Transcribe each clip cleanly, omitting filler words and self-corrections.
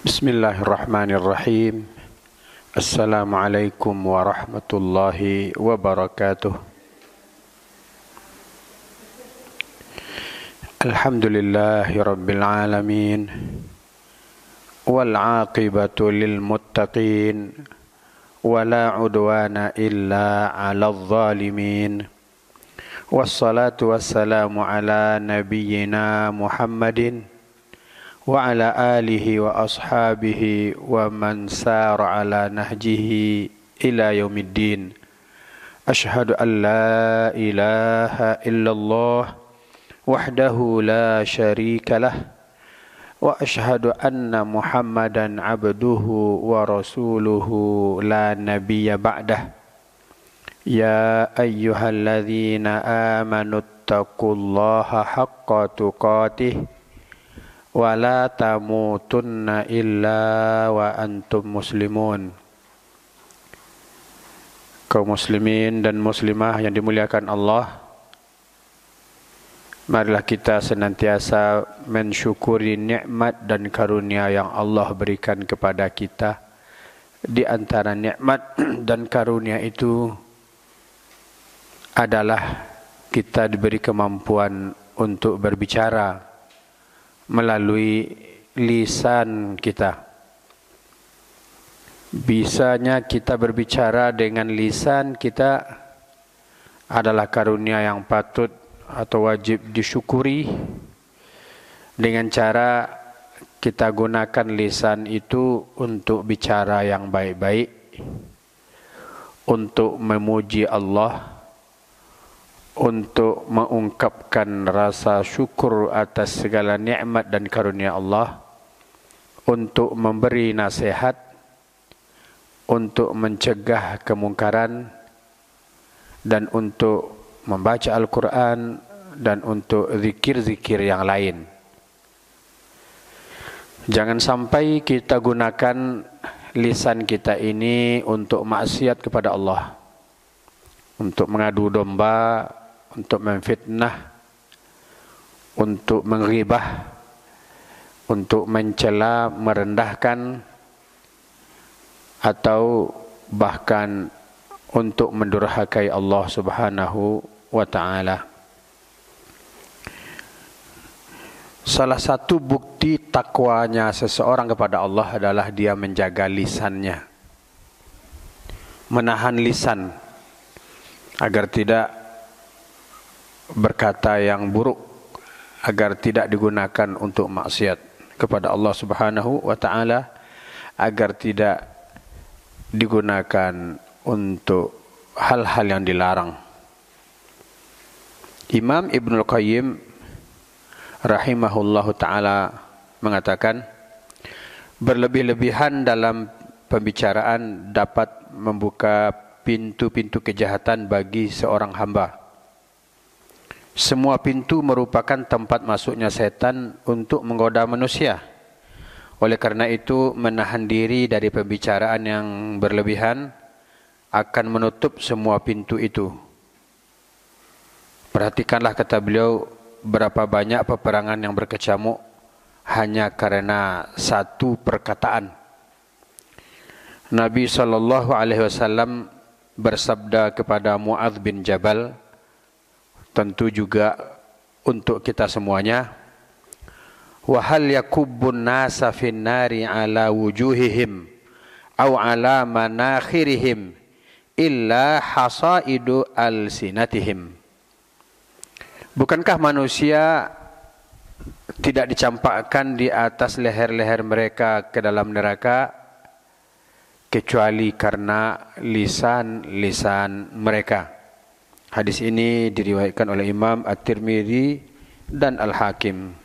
Bismillahirrahmanirrahim. Assalamualaikum warahmatullahi wabarakatuh. Alhamdulillahi rabbil alamin. Wal aqibatu lil muttaqin. Wala udwana illa 'alal zalimin. Wassalatu wassalamu ala nabiyyina Muhammadin wa ala alihi wa ashabihi wa man sara ala nahjihi ila yaumiddin. Ashhadu an la ilaha illallah wahdahu la syarika lah wa ashhadu anna Muhammadan abduhu wa rasuluhu la nabiyya ba'dah. Ya ayyuhalladzina amanu taqullaha haqqa tuqatih wa la tamutunna illa wa antum muslimun. Kaum muslimin dan muslimah yang dimuliakan Allah, marilah kita senantiasa mensyukuri nikmat dan karunia yang Allah berikan kepada kita. Di antara nikmat dan karunia itu adalah kita diberi kemampuan untuk berbicara melalui lisan kita. Bisanya kita berbicara dengan lisan kita adalah karunia yang patut atau wajib disyukuri. Dengan cara kita gunakan lisan itu untuk bicara yang baik-baik, untuk memuji Allah, untuk mengungkapkan rasa syukur atas segala nikmat dan karunia Allah, untuk memberi nasihat, untuk mencegah kemungkaran, dan untuk membaca Al-Quran, dan untuk zikir-zikir yang lain. Jangan sampai kita gunakan lisan kita ini untuk maksiat kepada Allah, untuk mengadu domba, untuk memfitnah, untuk menghibah, untuk mencela, merendahkan, atau bahkan untuk mendurhakai Allah Subhanahu wa ta'ala. Salah satu bukti takwanya seseorang kepada Allah adalah dia menjaga lisannya, menahan lisan agar tidak berkata yang buruk, agar tidak digunakan untuk maksiat kepada Allah Subhanahu wa ta'ala, agar tidak digunakan untuk hal-hal yang dilarang. Imam Ibnul Qayyim rahimahullahu ta'ala mengatakan, berlebih-lebihan dalam pembicaraan dapat membuka pintu-pintu kejahatan bagi seorang hamba. Semua pintu merupakan tempat masuknya setan untuk menggoda manusia. Oleh karena itu, menahan diri dari pembicaraan yang berlebihan akan menutup semua pintu itu. Perhatikanlah, kata beliau, berapa banyak peperangan yang berkecamuk hanya karena satu perkataan. Nabi SAW bersabda kepada Mu'adz bin Jabal, tentu juga untuk kita semuanya, wa hal yakubbun nasa fin nari ala wujuhihim aw ala manakhirihim illa hasaidu alsinatihim. Bukankah manusia tidak dicampakkan di atas leher-leher mereka ke dalam neraka kecuali karena lisan-lisan mereka. Hadis ini diriwayatkan oleh Imam At-Tirmidzi dan Al-Hakim.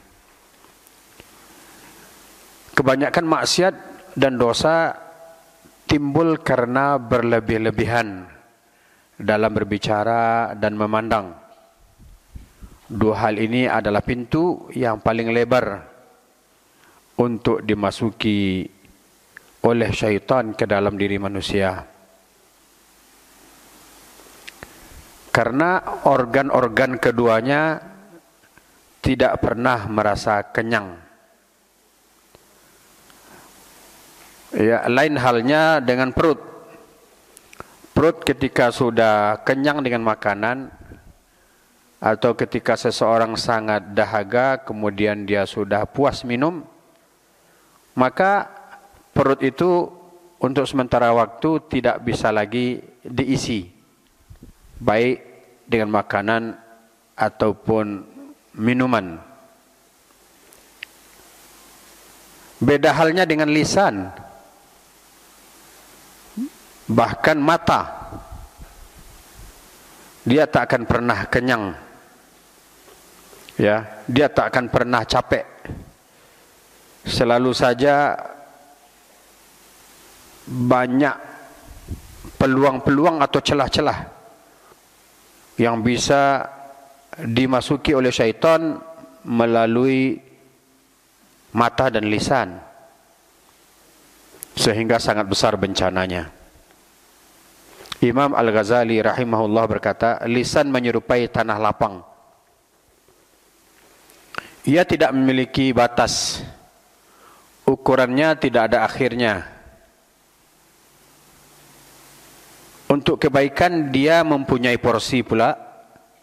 Kebanyakan maksiat dan dosa timbul karena berlebih-lebihan dalam berbicara dan memandang. Dua hal ini adalah pintu yang paling lebar untuk dimasuki oleh syaitan ke dalam diri manusia. Karena organ-organ keduanya tidak pernah merasa kenyang. Ya, lain halnya dengan perut. Perut ketika sudah kenyang dengan makanan atau ketika seseorang sangat dahaga kemudian dia sudah puas minum, maka perut itu untuk sementara waktu tidak bisa lagi diisi baik dengan makanan ataupun minuman. Beda halnya dengan lisan, bahkan mata. Dia tak akan pernah kenyang. Ya, dia tak akan pernah capek. Selalu saja banyak peluang-peluang atau celah-celah yang bisa dimasuki oleh syaitan melalui mata dan lisan, sehingga sangat besar bencananya. Imam Al-Ghazali rahimahullah berkata, lisan menyerupai tanah lapang. Ia tidak memiliki batas, ukurannya tidak ada akhirnya. Untuk kebaikan dia mempunyai porsi pula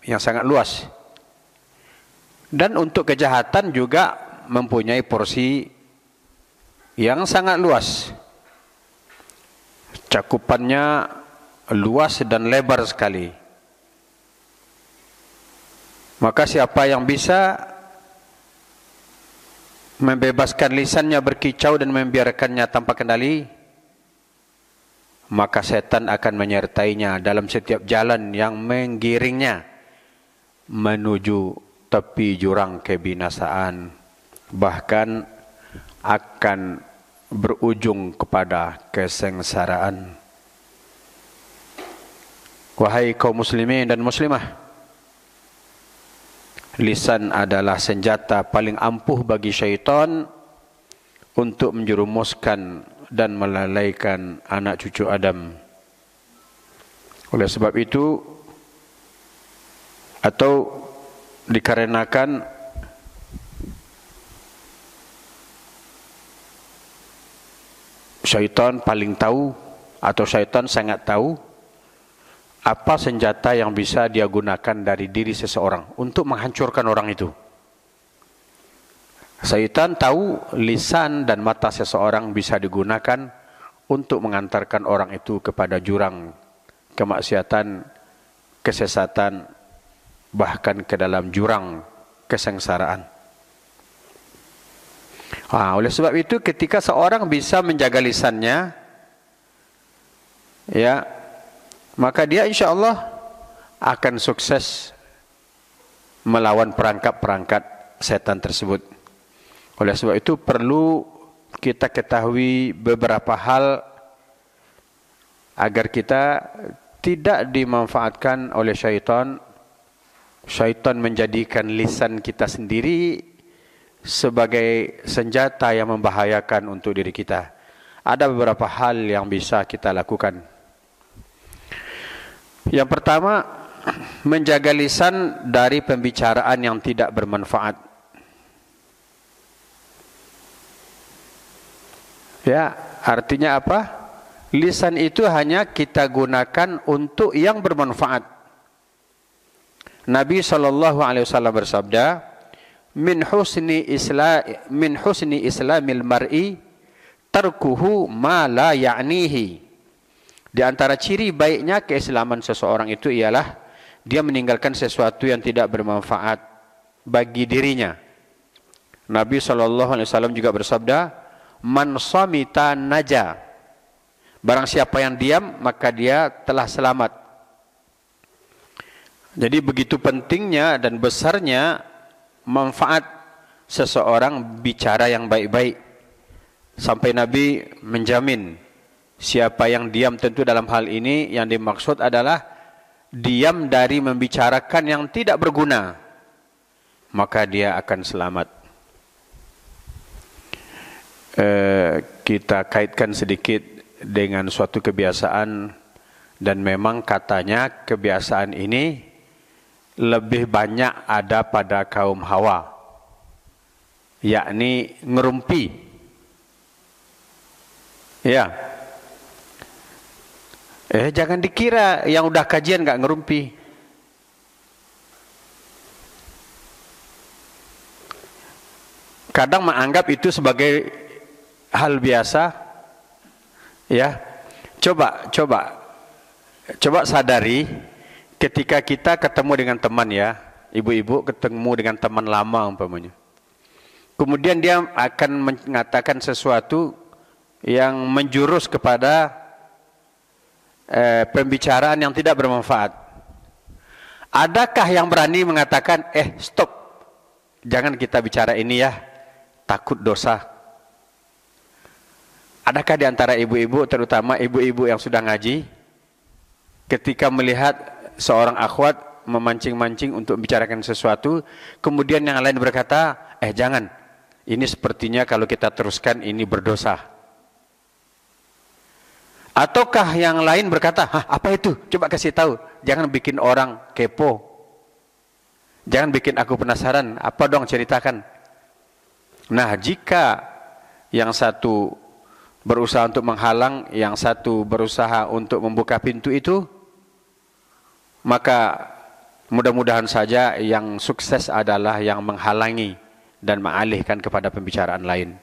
yang sangat luas, dan untuk kejahatan juga mempunyai porsi yang sangat luas. Cakupannya luas dan lebar sekali. Maka siapa yang bisa membebaskan lisannya berkicau dan membiarkannya tanpa kendali, maka setan akan menyertainya dalam setiap jalan yang menggiringnya menuju tepi jurang kebinasaan, bahkan akan berujung kepada kesengsaraan. Wahai kaum muslimin dan muslimah, lisan adalah senjata paling ampuh bagi syaitan untuk menjerumuskan dan melalaikan anak cucu Adam. Oleh sebab itu, atau dikarenakan syaitan paling tahu atau syaitan sangat tahu apa senjata yang bisa dia gunakan dari diri seseorang untuk menghancurkan orang itu. Syaitan tahu lisan dan mata seseorang bisa digunakan untuk mengantarkan orang itu kepada jurang kemaksiatan, kesesatan, bahkan ke dalam jurang kesengsaraan. Oleh sebab itu ketika seorang bisa menjaga lisannya, ya, maka dia insya Allah akan sukses melawan perangkap-perangkap setan tersebut. Oleh sebab itu perlu kita ketahui beberapa hal agar kita tidak dimanfaatkan oleh syaitan. Syaitan menjadikan lisan kita sendiri sebagai senjata yang membahayakan untuk diri kita. Ada beberapa hal yang bisa kita lakukan. Yang pertama, menjaga lisan dari pembicaraan yang tidak bermanfaat. Ya, artinya apa? Lisan itu hanya kita gunakan untuk yang bermanfaat. Nabi SAW bersabda, min husni islamil mar'i tarkuhu ma la ya'nihi. Di antara ciri baiknya keislaman seseorang itu ialah dia meninggalkan sesuatu yang tidak bermanfaat bagi dirinya. Nabi SAW juga bersabda, man samita naja. Barang siapa yang diam, maka dia telah selamat. Jadi begitu pentingnya dan besarnya manfaat seseorang bicara yang baik-baik. Sampai Nabi menjamin, siapa yang diam, tentu dalam hal ini yang dimaksud adalah diam dari membicarakan yang tidak berguna, maka dia akan selamat. Kita kaitkan sedikit dengan suatu kebiasaan, dan memang katanya kebiasaan ini lebih banyak ada pada kaum Hawa, yakni ngerumpi. Ya. Jangan dikira yang udah kajian nggak ngerumpi. Kadang menganggap itu sebagai hal biasa. Ya. Coba sadari ketika kita ketemu dengan teman, ya, ibu-ibu ketemu dengan teman lama umpamanya. Kemudian dia akan mengatakan sesuatu yang menjurus kepada pembicaraan yang tidak bermanfaat. Adakah yang berani mengatakan, stop, jangan kita bicara ini ya, takut dosa? Adakah di antara ibu-ibu, terutama ibu-ibu yang sudah ngaji, ketika melihat seorang akhwat memancing-mancing untuk membicarakan sesuatu, kemudian yang lain berkata, jangan, ini sepertinya kalau kita teruskan ini berdosa? Ataukah yang lain berkata, apa itu? Coba kasih tahu. Jangan bikin orang kepo. Jangan bikin aku penasaran. Apa dong, ceritakan. Nah, jika yang satu berusaha untuk menghalang, yang satu berusaha untuk membuka pintu itu, maka mudah-mudahan saja yang sukses adalah yang menghalangi dan mengalihkan kepada pembicaraan lain.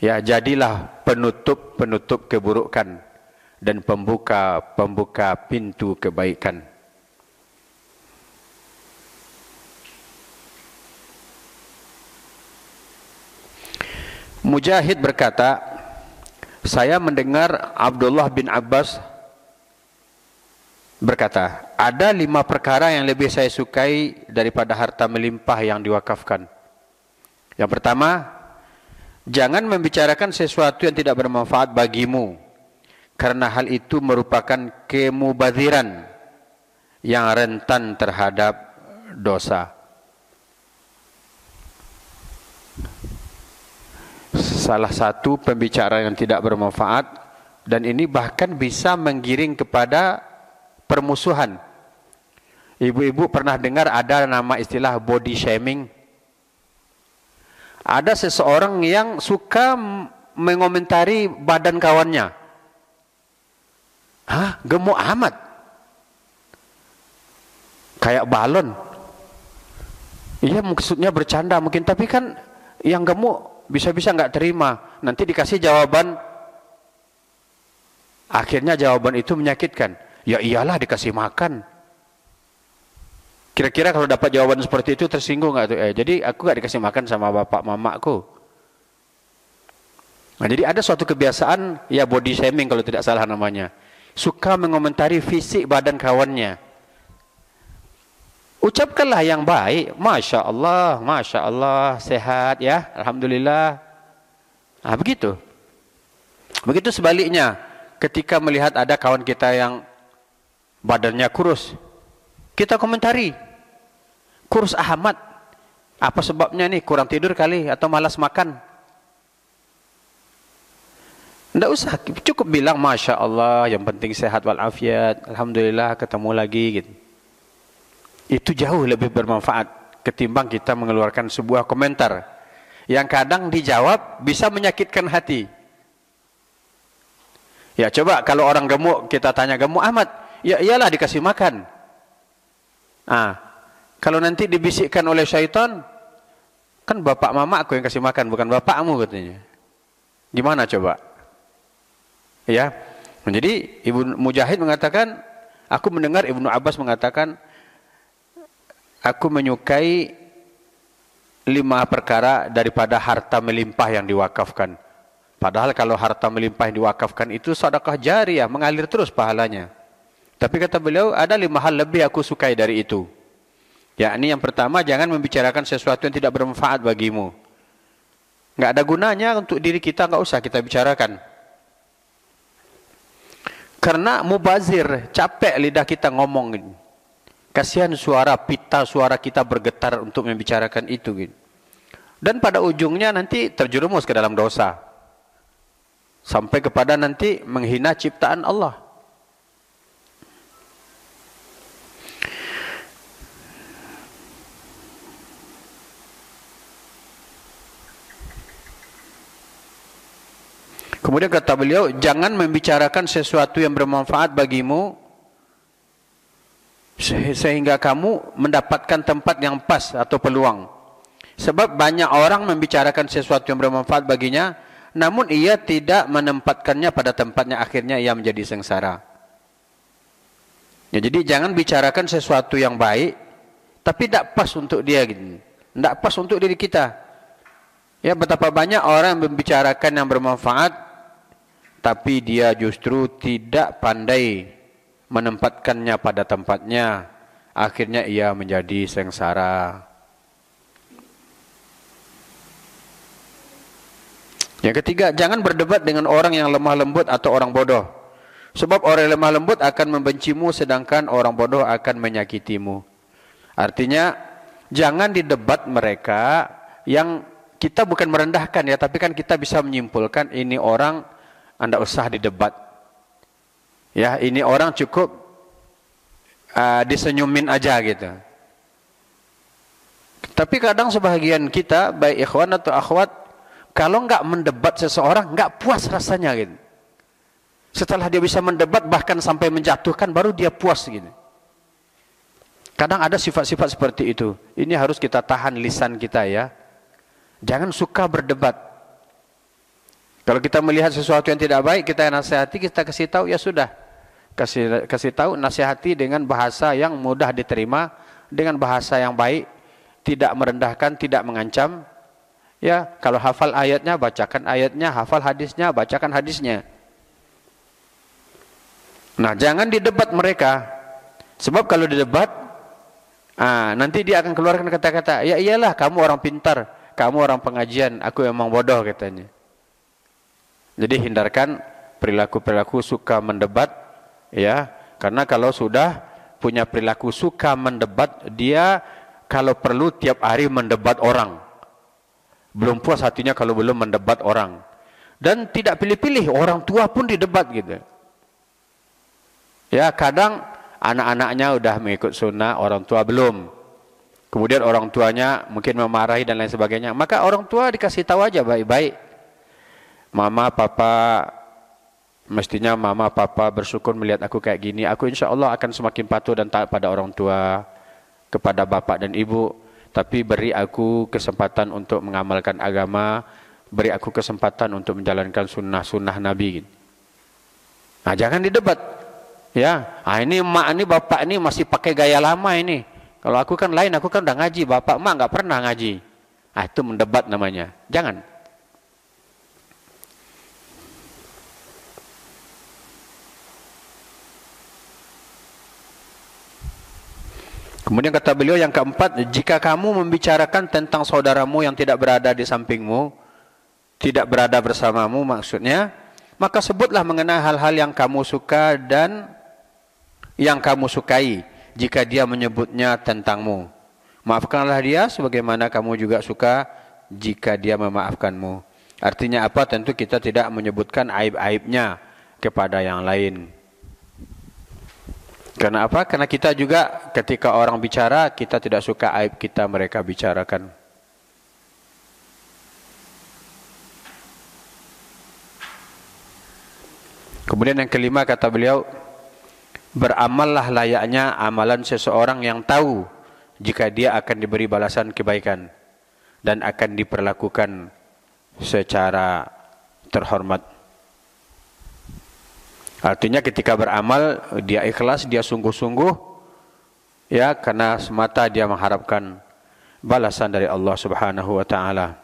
Ya, jadilah penutup-penutup keburukan dan pembuka pintu kebaikan. Mujahid berkata, saya mendengar Abdullah bin Abbas berkata, ada 5 perkara yang lebih saya sukai daripada harta melimpah yang diwakafkan. Yang pertama, jangan membicarakan sesuatu yang tidak bermanfaat bagimu, karena hal itu merupakan kemubadziran yang rentan terhadap dosa. Salah satu pembicaraan yang tidak bermanfaat, dan ini bahkan bisa menggiring kepada permusuhan. Ibu-ibu pernah dengar ada nama istilah body shaming? Ada seseorang yang suka mengomentari badan kawannya. Gemuk amat, kayak balon. Iya, maksudnya bercanda mungkin, tapi kan yang gemuk bisa-bisa nggak terima. Nanti dikasih jawaban, akhirnya jawaban itu menyakitkan. Ya iyalah, dikasih makan. Kira-kira kalau dapat jawaban seperti itu tersinggung nggak tuh? Jadi aku nggak dikasih makan sama bapak mamaku. Nah, jadi ada suatu kebiasaan, ya body shaming kalau tidak salah namanya. Suka mengomentari fisik badan kawannya. Ucapkanlah yang baik. Masya Allah, sehat ya, alhamdulillah. Nah, begitu. Begitu sebaliknya, ketika melihat ada kawan kita yang badannya kurus, kita komentari, kurus amat. Apa sebabnya nih? Kurang tidur kali atau malas makan? Tidak usah, cukup bilang Masya Allah, yang penting sehat walafiat, alhamdulillah ketemu lagi gitu. Itu jauh lebih bermanfaat ketimbang kita mengeluarkan sebuah komentar yang kadang dijawab bisa menyakitkan hati. Ya coba kalau orang gemuk kita tanya, gemuk amat, ya iyalah dikasih makan. Kalau nanti dibisikkan oleh syaitan, kan bapak mama aku yang kasih makan, bukan bapakmu katanya. Gimana coba? Ya, jadi Ibnu Mujahid mengatakan, aku mendengar Ibnu Abbas mengatakan, aku menyukai 5 perkara daripada harta melimpah yang diwakafkan. Padahal kalau harta melimpah yang diwakafkan itu sedekah jariyah, mengalir terus pahalanya. Tapi kata beliau, ada 5 hal lebih aku sukai dari itu. Yakni yang pertama, jangan membicarakan sesuatu yang tidak bermanfaat bagimu. Nggak ada gunanya untuk diri kita, nggak usah kita bicarakan. Karena mubazir, capek lidah kita ngomong. Kasihan suara pita, suara kita bergetar untuk membicarakan itu. Dan pada ujungnya nanti terjerumus ke dalam dosa. Sampai kepada nanti menghina ciptaan Allah. Kemudian kata beliau, jangan membicarakan sesuatu yang bermanfaat bagimu sehingga kamu mendapatkan tempat yang pas atau peluang. Sebab banyak orang membicarakan sesuatu yang bermanfaat baginya, namun ia tidak menempatkannya pada tempatnya, akhirnya ia menjadi sengsara. Ya, jadi jangan bicarakan sesuatu yang baik, tapi tidak pas untuk dia, gitu. Tidak pas untuk diri kita. Ya, betapa banyak orang membicarakan yang bermanfaat, tapi dia justru tidak pandai menempatkannya pada tempatnya, akhirnya ia menjadi sengsara. Yang ketiga, jangan berdebat dengan orang yang lemah lembut atau orang bodoh. Sebab orang yang lemah lembut akan membencimu, sedangkan orang bodoh akan menyakitimu. Artinya, jangan didebat mereka yang kita bukan merendahkan ya, tapi kan kita bisa menyimpulkan ini orang anda usah didebat. Ya, ini orang cukup disenyumin aja gitu. Tapi kadang sebahagian kita, baik ikhwan atau akhwat, kalau nggak mendebat seseorang, nggak puas rasanya gitu. Setelah dia bisa mendebat, bahkan sampai menjatuhkan, baru dia puas gitu. Kadang ada sifat-sifat seperti itu. Ini harus kita tahan lisan kita ya. Jangan suka berdebat. Kalau kita melihat sesuatu yang tidak baik, kita nasihati, kita kasih tahu, ya sudah. Kasih tahu, nasihati dengan bahasa yang mudah diterima, dengan bahasa yang baik, tidak merendahkan, tidak mengancam. Ya, kalau hafal ayatnya, bacakan ayatnya, hafal hadisnya, bacakan hadisnya. Nah, jangan didebat mereka. Sebab kalau didebat, nanti dia akan keluarkan kata-kata, ya iyalah kamu orang pintar, kamu orang pengajian, aku emang bodoh katanya. Jadi hindarkan perilaku-perilaku suka mendebat, ya, karena kalau sudah punya perilaku suka mendebat, dia kalau perlu tiap hari mendebat orang. Belum puas hatinya kalau belum mendebat orang. Dan tidak pilih-pilih, orang tua pun didebat gitu. Ya, kadang anak-anaknya udah mengikut sunnah, orang tua belum. Kemudian orang tuanya mungkin memarahi dan lain sebagainya. Maka orang tua dikasih tahu aja baik-baik. Mama, papa, mestinya mama, papa bersyukur melihat aku kayak gini. Aku insya Allah akan semakin patuh dan taat pada orang tua, kepada bapak dan ibu. Tapi beri aku kesempatan untuk mengamalkan agama, beri aku kesempatan untuk menjalankan sunnah-sunnah Nabi. Nah, jangan didebat. Ya, ini emak ini bapak ini masih pakai gaya lama ini. Kalau aku kan lain, aku kan udah ngaji. Bapak emak nggak pernah ngaji. Itu mendebat namanya. Jangan. Kemudian kata beliau yang keempat, jika kamu membicarakan tentang saudaramu yang tidak berada di sampingmu, tidak berada bersamamu maksudnya, maka sebutlah mengenai hal-hal yang kamu suka dan yang kamu sukai jika dia menyebutnya tentangmu. Maafkanlah dia sebagaimana kamu juga suka jika dia memaafkanmu. Artinya apa? Tentu kita tidak menyebutkan aib-aibnya kepada yang lain. Karena apa? Karena kita juga ketika orang bicara, kita tidak suka aib kita mereka bicarakan. Kemudian yang kelima kata beliau, beramallah layaknya amalan seseorang yang tahu jika dia akan diberi balasan kebaikan dan akan diperlakukan secara terhormat. Artinya ketika beramal dia ikhlas, dia sungguh-sungguh, ya, karena semata dia mengharapkan balasan dari Allah Subhanahu wa taala.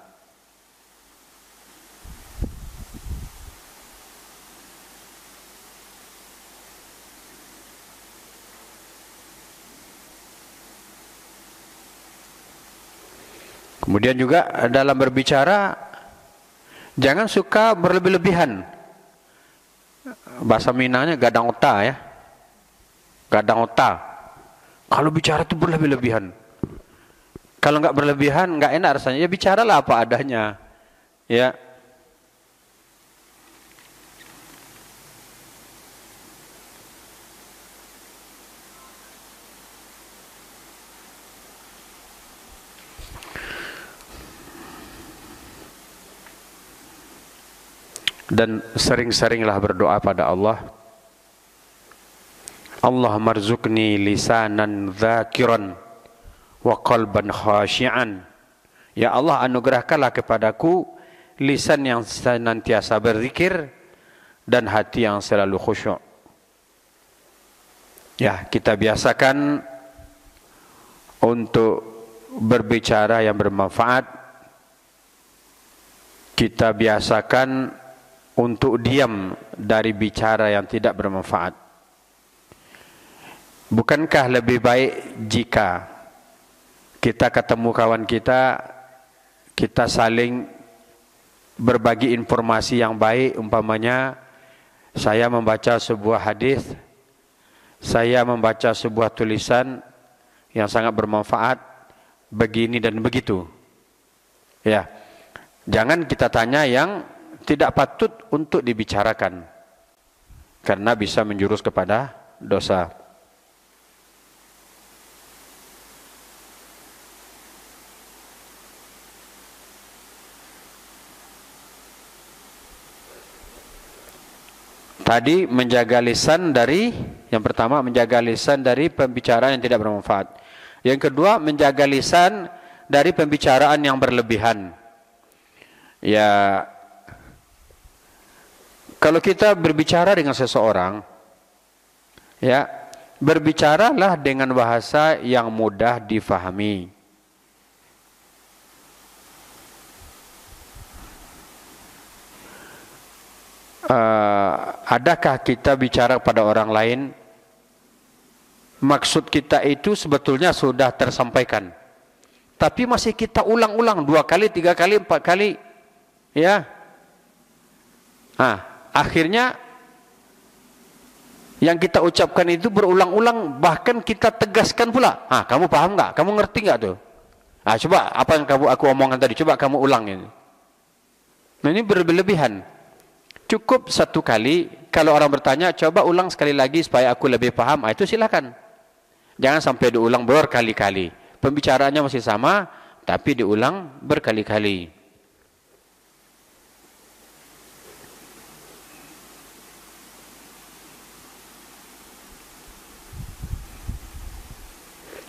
Kemudian juga dalam berbicara jangan suka berlebih-lebihan. Bahasa Minangnya gadang otak ya. Gadang otak. Kalau bicara itu berlebih-lebihan. Kalau nggak berlebihan nggak enak rasanya. Ya bicaralah apa adanya. Ya. dan sering-seringlah berdoa pada Allah. Allahumma rzuqni lisanan dzakiran wa qalban khashi'an. Ya Allah, anugerahkanlah kepadaku lisan yang senantiasa berzikir dan hati yang selalu khusyuk. Ya, kita biasakan untuk berbicara yang bermanfaat. Kita biasakan untuk diam dari bicara yang tidak bermanfaat. Bukankah lebih baik jika kita ketemu kawan kita, kita saling berbagi informasi yang baik, umpamanya saya membaca sebuah hadis, saya membaca sebuah tulisan yang sangat bermanfaat, begini dan begitu. Ya, jangan kita tanya yang tidak patut untuk dibicarakan, karena bisa menjurus kepada dosa. Tadi menjaga lisan dari, yang pertama menjaga lisan dari pembicaraan yang tidak bermanfaat. Yang kedua menjaga lisan dari pembicaraan yang berlebihan. Ya, kalau kita berbicara dengan seseorang, ya, berbicaralah dengan bahasa yang mudah difahami. Adakah kita bicara pada orang lain, maksud kita itu sebetulnya sudah tersampaikan, tapi masih kita ulang-ulang 2 kali, 3 kali, 4 kali, ya. Akhirnya yang kita ucapkan itu berulang-ulang, bahkan kita tegaskan pula. Kamu paham nggak? Kamu ngerti nggak tuh? Coba apa yang aku omongkan tadi, coba kamu ulang ini. Nah, ini berlebihan. Cukup 1 kali. Kalau orang bertanya, coba ulang sekali lagi supaya aku lebih paham, itu silakan. Jangan sampai diulang berkali-kali. Pembicaraannya masih sama, tapi diulang berkali-kali.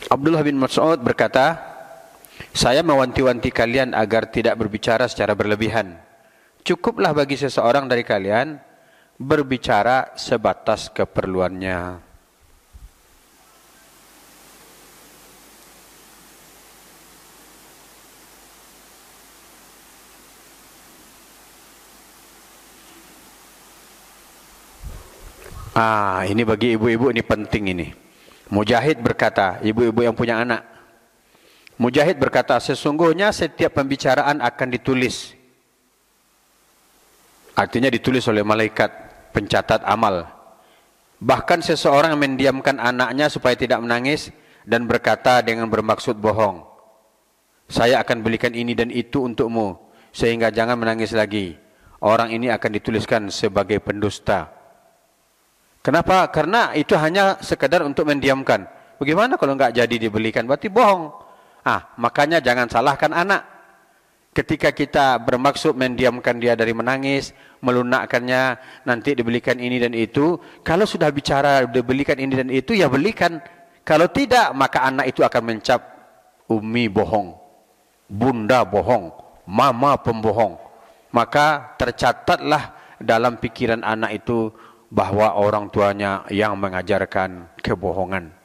Abdullah bin Mas'ud berkata, saya mewanti-wanti kalian agar tidak berbicara secara berlebihan. Cukuplah bagi seseorang dari kalian berbicara sebatas keperluannya. Ini bagi ibu-ibu ini penting ini. Mujahid berkata, ibu-ibu yang punya anak. Mujahid berkata, sesungguhnya setiap pembicaraan akan ditulis. Artinya ditulis oleh malaikat pencatat amal. Bahkan seseorang yang mendiamkan anaknya supaya tidak menangis dan berkata dengan bermaksud bohong, saya akan belikan ini dan itu untukmu sehingga jangan menangis lagi. Orang ini akan dituliskan sebagai pendusta. Kenapa? Karena itu hanya sekedar untuk mendiamkan. Bagaimana kalau enggak jadi dibelikan? Berarti bohong. Makanya jangan salahkan anak. Ketika kita bermaksud mendiamkan dia dari menangis, melunakkannya, nanti dibelikan ini dan itu. Kalau sudah bicara dibelikan ini dan itu, ya belikan. Kalau tidak, maka anak itu akan mencap, Umi bohong, Bunda bohong, Mama pembohong. Maka tercatatlah dalam pikiran anak itu bahwa orang tuanya yang mengajarkan kebohongan.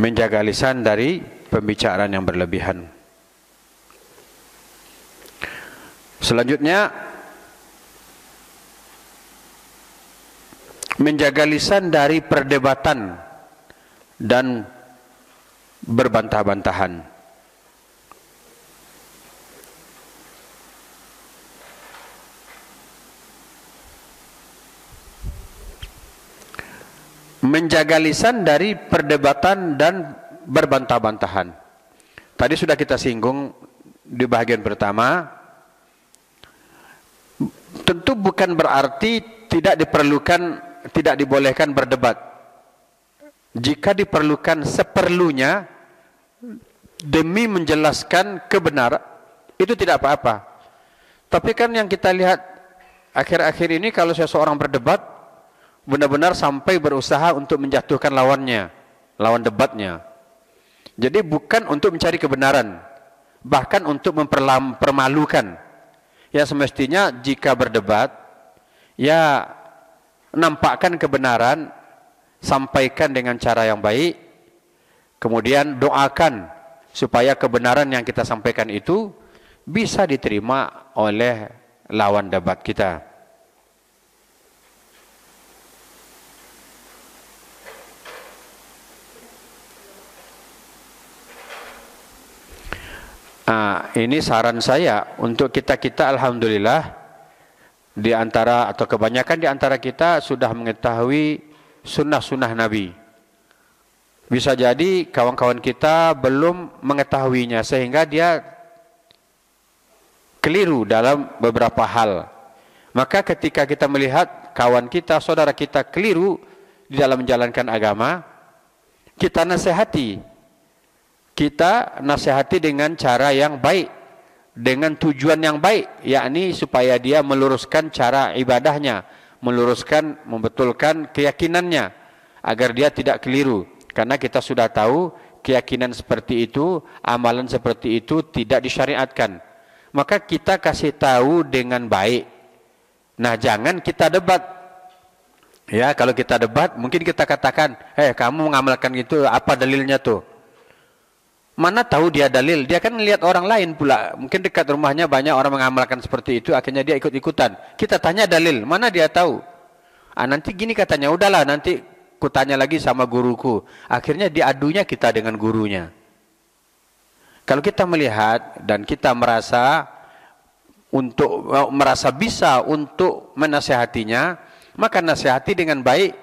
Menjaga lisan dari pembicaraan yang berlebihan. Selanjutnya, menjaga lisan dari perdebatan dan berbantah-bantahan. Menjaga lisan dari perdebatan dan berbantah-bantahan. Tadi sudah kita singgung di bagian pertama, tentu bukan berarti tidak dibolehkan berdebat. Jika diperlukan seperlunya demi menjelaskan kebenaran, itu tidak apa-apa. Tapi kan yang kita lihat akhir-akhir ini, kalau seseorang berdebat, benar-benar sampai berusaha untuk menjatuhkan lawannya, lawan debatnya. Jadi bukan untuk mencari kebenaran, bahkan untuk mempermalukan. Ya semestinya jika berdebat, ya nampakkan kebenaran, sampaikan dengan cara yang baik, kemudian doakan supaya kebenaran yang kita sampaikan itu bisa diterima oleh lawan debat kita. Ini saran saya untuk kita alhamdulillah, di antara atau kebanyakan di antara kita sudah mengetahui sunnah-sunnah Nabi. Bisa jadi kawan-kawan kita belum mengetahuinya sehingga dia keliru dalam beberapa hal. Maka ketika kita melihat kawan kita, saudara kita keliru di dalam menjalankan agama, kita nasihati. Kita nasihati dengan cara yang baik, dengan tujuan yang baik, yakni supaya dia meluruskan cara ibadahnya, meluruskan, membetulkan keyakinannya, agar dia tidak keliru. Karena kita sudah tahu keyakinan seperti itu, amalan seperti itu tidak disyariatkan. Maka kita kasih tahu dengan baik. Nah, jangan kita debat. Ya, kalau kita debat, mungkin kita katakan, kamu mengamalkan itu, apa dalilnya tuh? Mana tahu dia dalil? Dia kan melihat orang lain pula. Mungkin dekat rumahnya banyak orang mengamalkan seperti itu, akhirnya dia ikut-ikutan. Kita tanya dalil, mana dia tahu? Nanti gini katanya, udahlah nanti kutanya lagi sama guruku. Akhirnya diadunya kita dengan gurunya. Kalau kita melihat dan kita merasa bisa untuk menasihatinya, maka nasihati dengan baik.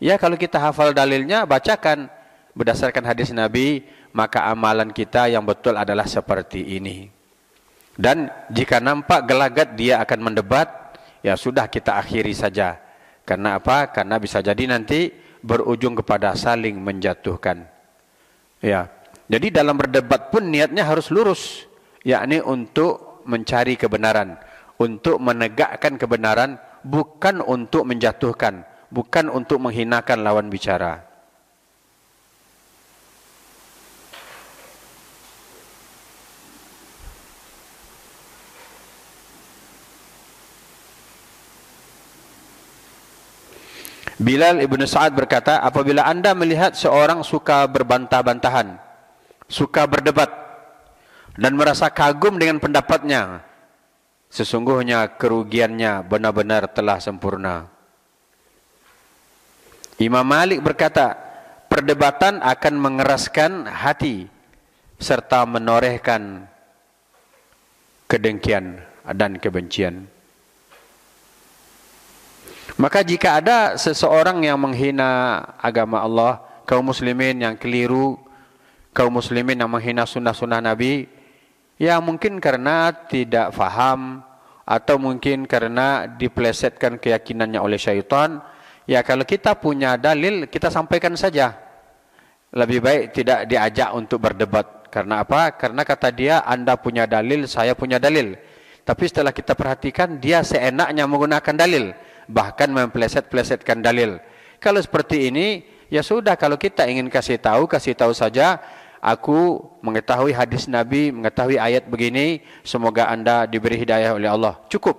Ya, kalau kita hafal dalilnya, bacakan berdasarkan hadis Nabi, maka amalan kita yang betul adalah seperti ini. Dan jika nampak gelagat dia akan mendebat, ya sudah, kita akhiri saja. Karena apa? Karena bisa jadi nanti berujung kepada saling menjatuhkan. Ya. Jadi dalam berdebat pun niatnya harus lurus, yakni untuk mencari kebenaran, untuk menegakkan kebenaran, bukan untuk menjatuhkan, bukan untuk menghinakan lawan bicara. Bilal ibn Sa'ad berkata, apabila anda melihat seorang suka berbantah-bantahan, suka berdebat, dan merasa kagum dengan pendapatnya, sesungguhnya kerugiannya benar-benar telah sempurna. Imam Malik berkata, perdebatan akan mengeraskan hati, serta menorehkan kedengkian dan kebencian. Maka jika ada seseorang yang menghina agama Allah, kaum muslimin yang keliru, kaum muslimin yang menghina sunnah-sunnah Nabi, ya mungkin karena tidak faham, atau mungkin karena dipelesetkan keyakinannya oleh syaitan, ya kalau kita punya dalil, kita sampaikan saja. Lebih baik tidak diajak untuk berdebat. Karena apa? Karena kata dia, anda punya dalil, saya punya dalil. Tapi setelah kita perhatikan, dia seenaknya menggunakan dalil, bahkan mempeleset-pelesetkan dalil. Kalau seperti ini, ya sudah, kalau kita ingin kasih tahu saja. Aku mengetahui hadis Nabi, mengetahui ayat begini, semoga anda diberi hidayah oleh Allah. Cukup.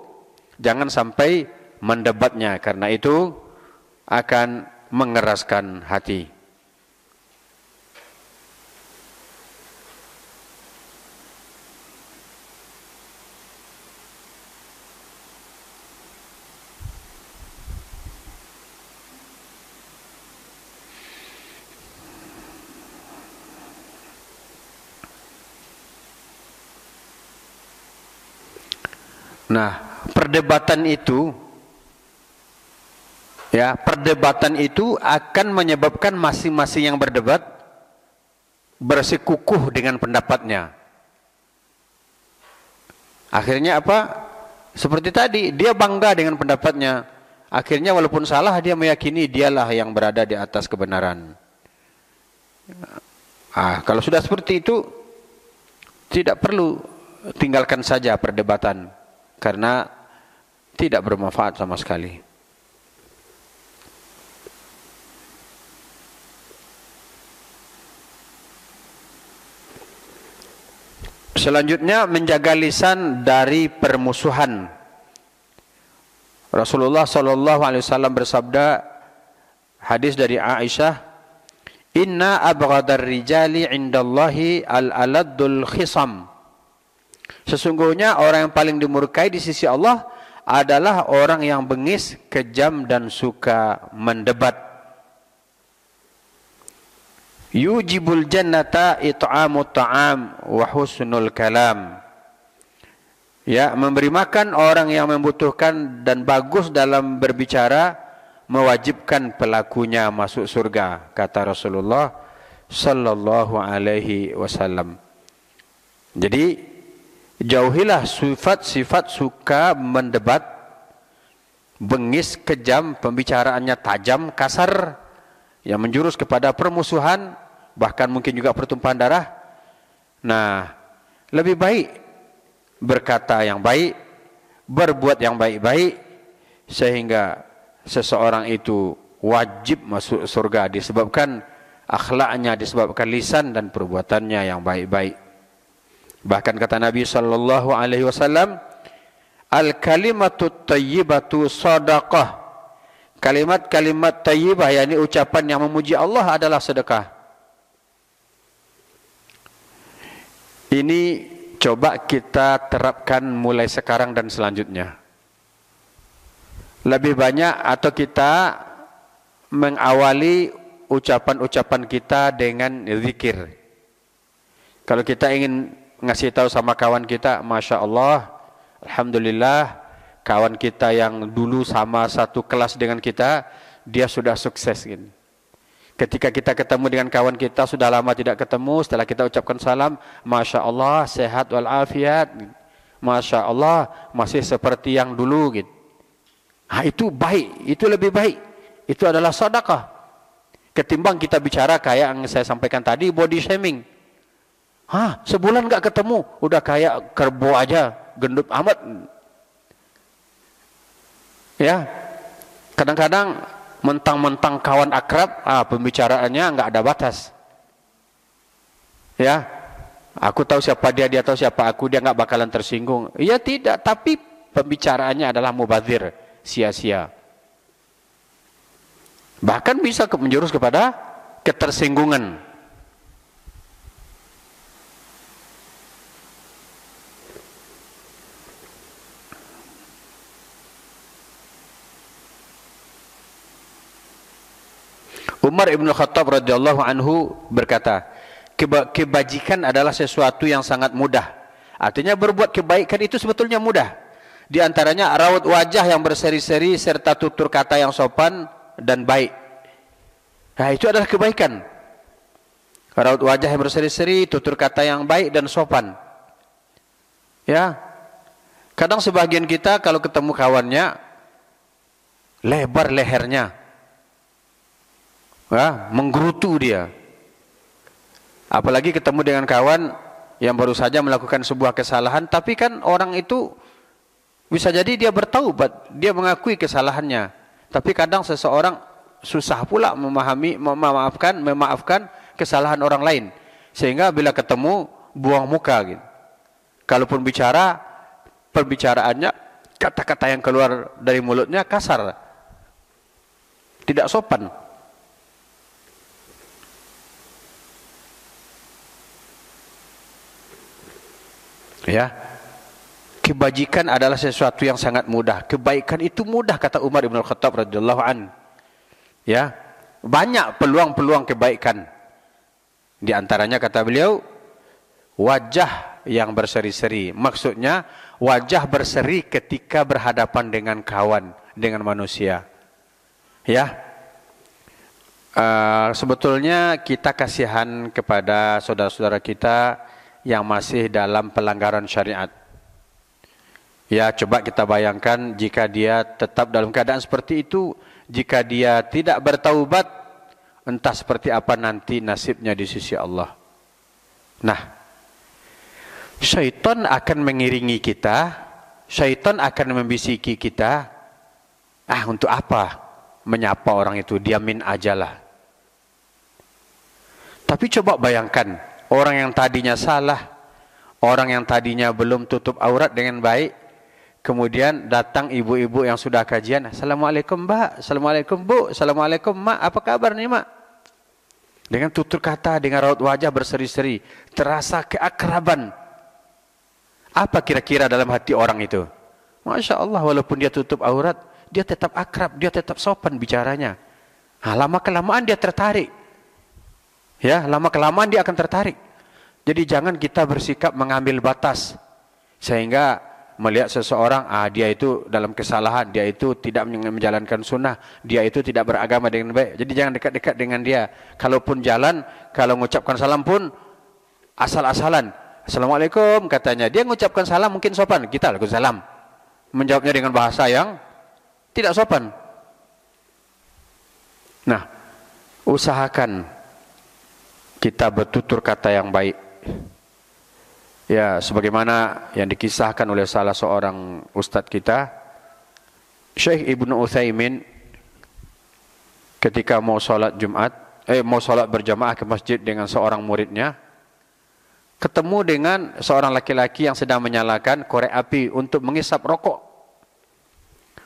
Jangan sampai mendebatnya, karena itu akan mengeraskan hati. Nah, perdebatan itu akan menyebabkan masing-masing yang berdebat bersikukuh dengan pendapatnya. Akhirnya apa? Seperti tadi, dia bangga dengan pendapatnya. Akhirnya walaupun salah, dia meyakini dialah yang berada di atas kebenaran. Kalau sudah seperti itu, tidak perlu, tinggalkan saja perdebatan, karena tidak bermanfaat sama sekali. Selanjutnya, menjaga lisan dari permusuhan. Rasulullah SAW bersabda, hadis dari Aisyah, "Inna abghadar rijali indallahi al-aladdul khisam." Sesungguhnya orang yang paling dimurkai di sisi Allah adalah orang yang bengis, kejam dan suka mendebat. Yujibul jannata it'amut ta'am wa husnul kalam. Ya, memberi makan orang yang membutuhkan dan bagus dalam berbicara mewajibkan pelakunya masuk surga, kata Rasulullah sallallahu alaihi wasallam. Jadi jauhilah sifat-sifat suka mendebat, bengis, kejam, pembicaraannya tajam, kasar, yang menjurus kepada permusuhan, bahkan mungkin juga pertumpahan darah. Nah, lebih baik berkata yang baik, berbuat yang baik-baik, sehingga seseorang itu wajib masuk surga disebabkan akhlaknya, disebabkan lisan dan perbuatannya yang baik-baik. Bahkan kata Nabi sallallahu alaihi wasallam, al-kalimatut thayyibatu shadaqah. Kalimat-kalimat thayyibah, yakni ucapan yang memuji Allah, adalah sedekah. Ini coba kita terapkan mulai sekarang dan selanjutnya. Lebih banyak atau kita mengawali ucapan-ucapan kita dengan zikir. Kalau kita ingin ngasih tahu sama kawan kita, Masya Allah, Alhamdulillah, kawan kita yang dulu sama satu kelas dengan kita, dia sudah sukses. Gitu. Ketika kita ketemu dengan kawan kita, sudah lama tidak ketemu, setelah kita ucapkan salam, Masya Allah, sehat walafiat, Masya Allah, masih seperti yang dulu. Gitu. Itu baik, itu lebih baik. Itu adalah sedekah. Ketimbang kita bicara kayak yang saya sampaikan tadi, body shaming. Sebulan gak ketemu, udah kayak kerbau aja, gendut amat. Ya, kadang-kadang mentang-mentang kawan akrab, pembicaraannya nggak ada batas. Ya, aku tahu siapa dia, dia tahu siapa aku, dia nggak bakalan tersinggung. Iya tidak, tapi pembicaraannya adalah mubazir, sia-sia. Bahkan bisa menjurus kepada ketersinggungan. Umar ibn Khattab radhiyallahu anhu berkata, kebajikan adalah sesuatu yang sangat mudah. Artinya berbuat kebaikan itu sebetulnya mudah. Di antaranya raut wajah yang berseri-seri serta tutur kata yang sopan dan baik. Nah, itu adalah kebaikan. Raut wajah yang berseri-seri, tutur kata yang baik dan sopan. Ya. Kadang sebagian kita kalau ketemu kawannya lebar lehernya. Menggerutu dia. Apalagi ketemu dengan kawan yang baru saja melakukan sebuah kesalahan, tapi kan orang itu bisa jadi dia bertaubat, dia mengakui kesalahannya. Tapi kadang seseorang susah pula memaafkan kesalahan orang lain, sehingga bila ketemu buang muka gitu. Kalaupun bicara, perbicaraannya, kata-kata yang keluar dari mulutnya kasar, tidak sopan. Ya, kebajikan adalah sesuatu yang sangat mudah. Kebaikan itu mudah, kata Umar ibn Khattab radhiyallahu an. Ya, banyak peluang-peluang kebaikan. Di antaranya kata beliau, wajah yang berseri-seri. Maksudnya wajah berseri ketika berhadapan dengan kawan, dengan manusia. Ya, sebetulnya kita kasihan kepada saudara-saudara kita yang masih dalam pelanggaran syariat. Ya, coba kita bayangkan jika dia tetap dalam keadaan seperti itu, jika dia tidak bertaubat, entah seperti apa nanti nasibnya di sisi Allah. Nah, syaitan akan mengiringi kita, syaitan akan membisiki kita. Untuk apa menyapa orang itu, diamin ajalah. Tapi coba bayangkan, orang yang tadinya salah, orang yang tadinya belum tutup aurat dengan baik, kemudian datang ibu-ibu yang sudah kajian, Assalamualaikum Mbak, Assalamualaikum Bu, Assalamualaikum Mak, apa kabar nih Mak? Dengan tutur kata, dengan raut wajah berseri-seri, terasa keakraban. Apa kira-kira dalam hati orang itu? Masya Allah, walaupun dia tutup aurat, dia tetap akrab, dia tetap sopan bicaranya. Lama-kelamaan dia tertarik. Ya, lama-kelamaan dia akan tertarik. Jadi jangan kita bersikap mengambil batas. Sehingga melihat seseorang, dia itu dalam kesalahan, dia itu tidak menjalankan sunnah, dia itu tidak beragama dengan baik. Jadi jangan dekat-dekat dengan dia. Kalaupun jalan, kalau mengucapkan salam pun asal-asalan. Assalamualaikum katanya. Dia mengucapkan salam mungkin sopan. Kita Waalaikumsalam. Menjawabnya dengan bahasa yang tidak sopan. Nah, usahakan kita bertutur kata yang baik. Ya, sebagaimana yang dikisahkan oleh salah seorang ustadz kita, Syekh Ibnu Utsaimin, ketika mau sholat berjamaah ke masjid dengan seorang muridnya, ketemu dengan seorang laki-laki yang sedang menyalakan korek api untuk menghisap rokok.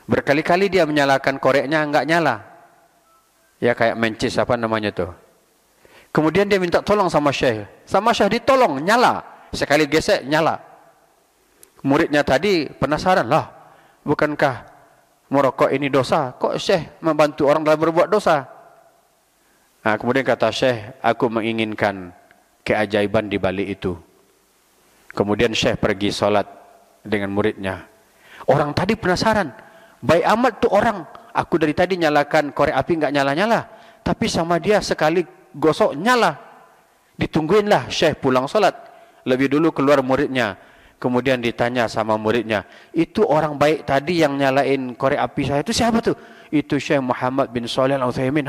Berkali-kali dia menyalakan koreknya, enggak nyala. Ya, kayak mencis apa namanya tuh. Kemudian dia minta tolong sama Syekh. Sama Syekh ditolong, nyala. Sekali gesek, nyala. Muridnya tadi penasaran, lah, bukankah merokok ini dosa? Kok Syekh membantu orang dalam berbuat dosa? Kemudian kata Syekh, aku menginginkan keajaiban di balik itu. Kemudian Syekh pergi sholat dengan muridnya. Orang tadi penasaran, baik amat tuh orang. Aku dari tadi nyalakan korek api enggak nyala-nyala, tapi sama dia sekali gosok nyala. Ditungguinlah Syekh pulang sholat. Lebih dulu keluar muridnya. Kemudian ditanya sama muridnya, itu orang baik tadi yang nyalain korek api saya itu siapa tuh? Itu Syekh Muhammad bin Shalih Al-Utsaimin.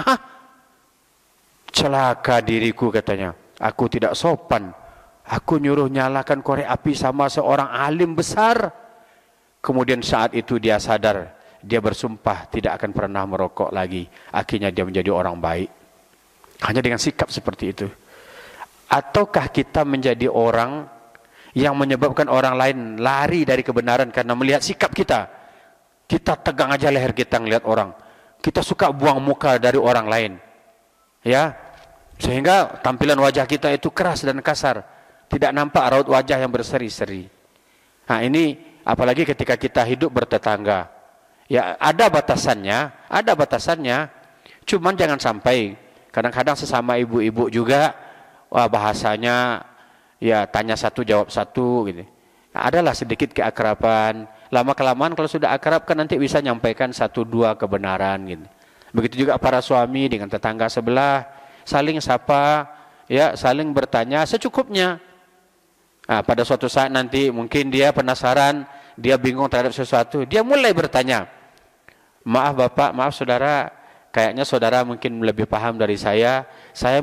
Celaka diriku katanya. Aku tidak sopan. Aku nyuruh nyalakan korek api sama seorang alim besar. Kemudian saat itu dia sadar, dia bersumpah tidak akan pernah merokok lagi. Akhirnya dia menjadi orang baik. Hanya dengan sikap seperti itu. Ataukah kita menjadi orang yang menyebabkan orang lain lari dari kebenaran karena melihat sikap kita? Kita tegang aja leher kita ngelihat orang. Kita suka buang muka dari orang lain. Ya, sehingga tampilan wajah kita itu keras dan kasar. Tidak nampak raut wajah yang berseri-seri. Ini apalagi ketika kita hidup bertetangga. Ya, ada batasannya, ada batasannya. Cuman jangan sampai, kadang-kadang sesama ibu-ibu juga, bahasanya ya tanya satu jawab satu gitu. Adalah sedikit keakraban. Lama-kelamaan kalau sudah akrab kan nanti bisa nyampaikan satu dua kebenaran gitu. Begitu juga para suami dengan tetangga sebelah, saling sapa, ya saling bertanya secukupnya. Pada suatu saat nanti mungkin dia penasaran, dia bingung terhadap sesuatu, dia mulai bertanya. Maaf Bapak, maaf Saudara, kayaknya saudara mungkin lebih paham dari saya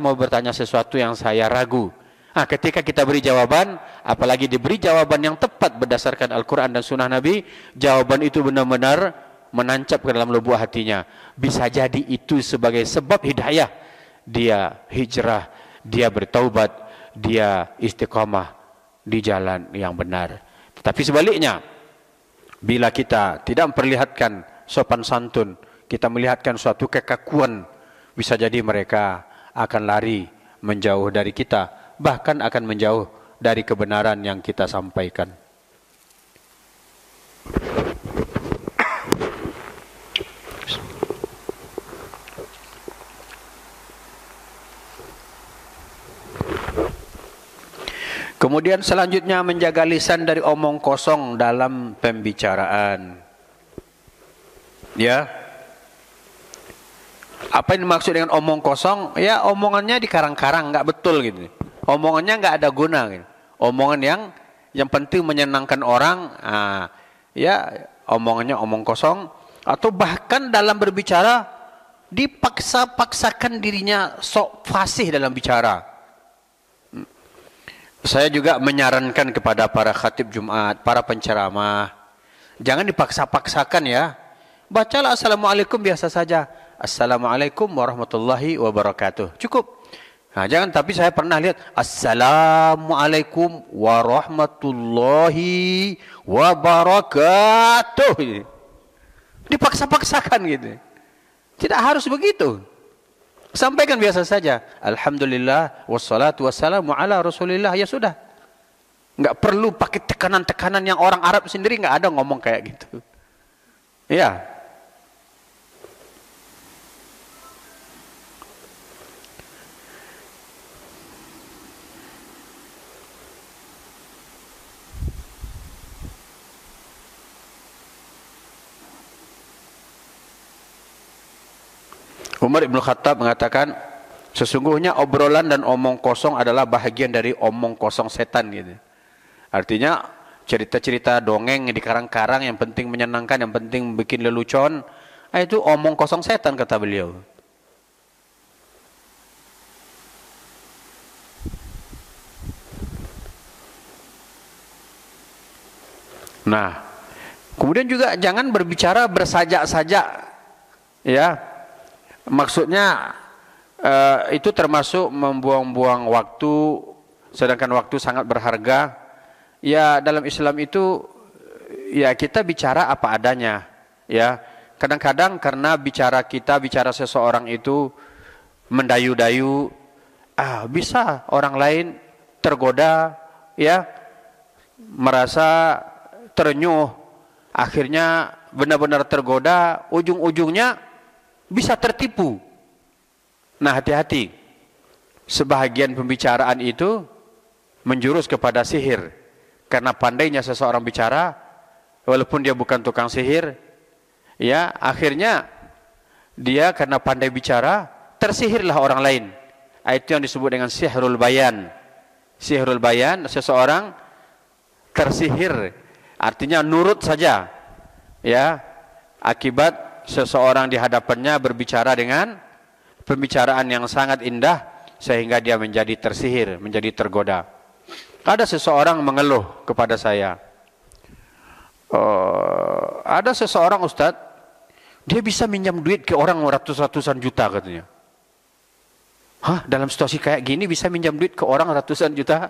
mau bertanya sesuatu yang saya ragu. Ketika kita beri jawaban, apalagi diberi jawaban yang tepat berdasarkan Al-Quran dan Sunnah Nabi, jawaban itu benar-benar menancap ke dalam lubuk hatinya. Bisa jadi itu sebagai sebab hidayah. Dia hijrah, dia bertaubat, dia istiqamah di jalan yang benar. Tetapi sebaliknya, bila kita tidak memperlihatkan sopan santun, kita melihatkan suatu kekakuan, bisa jadi mereka akan lari menjauh dari kita, bahkan akan menjauh dari kebenaran yang kita sampaikan. Kemudian selanjutnya menjaga lisan dari omong kosong dalam pembicaraan. Ya. Apa yang dimaksud dengan omong kosong? Ya, omongannya dikarang-karang, nggak betul gitu. Omongannya nggak ada guna gitu. Omongan yang penting menyenangkan orang, ya omongannya omong kosong, atau bahkan dalam berbicara dipaksa-paksakan dirinya sok fasih dalam bicara. Saya juga menyarankan kepada para khatib Jumat, para penceramah, jangan dipaksa-paksakan ya. Bacalah Assalamualaikum biasa saja. Assalamualaikum warahmatullahi wabarakatuh. Cukup. Nah, jangan, tapi saya pernah lihat Assalamualaikum warahmatullahi wabarakatuh. Dipaksa-paksakan gitu. Tidak harus begitu. Sampaikan biasa saja. Alhamdulillah wassalatu wassalamu ala Rasulillah, ya sudah. Enggak perlu pakai tekanan-tekanan yang orang Arab sendiri enggak ada ngomong kayak gitu. Ya. Umar Ibn Khattab mengatakan, sesungguhnya obrolan dan omong kosong adalah bahagian dari omong kosong setan gitu. Artinya cerita-cerita dongeng di karang-karang yang penting menyenangkan, yang penting bikin lelucon, itu omong kosong setan kata beliau. Nah, kemudian juga jangan berbicara bersajak-sajak, ya. Maksudnya itu termasuk membuang-buang waktu, sedangkan waktu sangat berharga. Ya, dalam Islam itu ya kita bicara apa adanya. Ya, kadang-kadang karena bicara seseorang itu mendayu-dayu, bisa orang lain tergoda, ya, merasa terenyuh, akhirnya benar-benar tergoda, ujung-ujungnya bisa tertipu. Nah, hati-hati. Sebahagian pembicaraan itu menjurus kepada sihir. Karena pandainya seseorang bicara, walaupun dia bukan tukang sihir, ya, akhirnya dia karena pandai bicara, tersihirlah orang lain. Itu yang disebut dengan sihrul bayan. Sihrul bayan, seseorang tersihir, artinya nurut saja, ya, akibat seseorang di hadapannya berbicara dengan pembicaraan yang sangat indah sehingga dia menjadi tersihir, menjadi tergoda. Ada seseorang mengeluh kepada saya, ada seseorang Ustadz, dia bisa minjam duit ke orang ratusan juta katanya. Hah, dalam situasi kayak gini bisa minjam duit ke orang ratusan juta?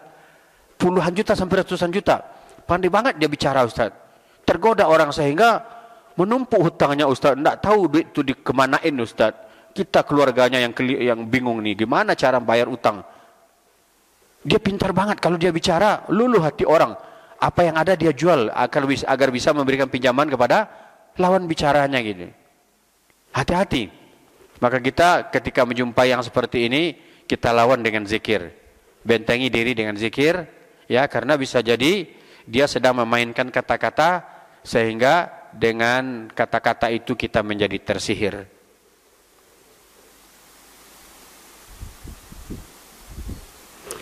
Puluhan juta sampai ratusan juta. Pandai banget dia bicara Ustadz. Tergoda orang sehingga menumpuk hutangnya Ustaz, tidak tahu duit itu dikemanain Ustaz. Kita keluarganya yang bingung nih, gimana cara bayar utang. Dia pintar banget kalau dia bicara, luluh hati orang. Apa yang ada dia jual agar bisa memberikan pinjaman kepada lawan bicaranya gitu. Hati-hati. Maka kita ketika menjumpai yang seperti ini, kita lawan dengan zikir. Bentengi diri dengan zikir, ya, karena bisa jadi dia sedang memainkan kata-kata sehingga dengan kata-kata itu kita menjadi tersihir.